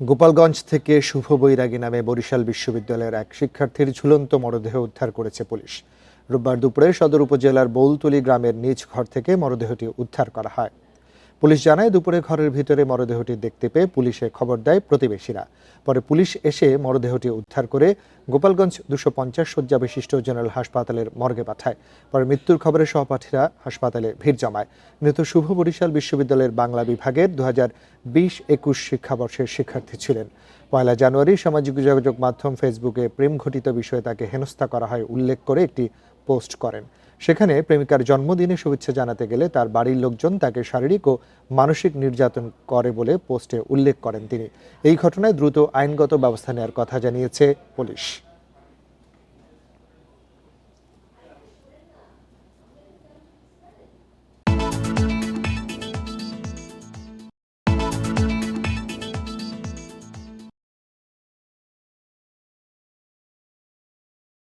গোপালগঞ্জ থেকে শুভ বৈরাগী নামে বরিশাল বিশ্ববিদ্যালয়ের এক শিক্ষার্থীর ঝুলন্ত মরদেহ উদ্ধার করেছে পুলিশ। রোববার দুপুরে সদর উপজেলার বৌলতলী গ্রামের নিজ ঘর থেকে মরদেহটি উদ্ধার করা হয়। পুলিশ জানায়, দুপুরে ঘরের ভিতরে মরদেহটি দেখতে পেয়ে পুলিশে খবর দেয় প্রতিবেশীরা। পরে পুলিশ এসে মরদেহটি উদ্ধার করে গোপালগঞ্জ 250 শয্যা বিশিষ্ট জেনারেল হাসপাতালের মর্গে পাঠায়। পরে মৃত্যুর খবরে সহপাঠীরা হাসপাতালে ভিড় জমায়। মৃত শুভ বরিশাল বিশ্ববিদ্যালয়ের বাংলা বিভাগের 2020-21 শিক্ষাবর্ষের শিক্ষার্থী ছিলেন। 1 জানুয়ারি সামাজিক যোগাযোগ মাধ্যম ফেসবুকে প্রেম ঘটিত বিষয়ে তাকে হেনস্থা করা হয় উল্লেখ করে একটি পোস্ট করেন। সেখানে প্রেমিকার জন্মদিনে শুভেচ্ছা জানাতে গেলে তার বাড়ির লোকজন তাকে শারীরিক ও মানসিক নির্যাতন করে বলে পোস্টে উল্লেখ করেন তিনি। এই ঘটনায় দ্রুত আইনগত ব্যবস্থা নেওয়ার কথা জানিয়েছে পুলিশ।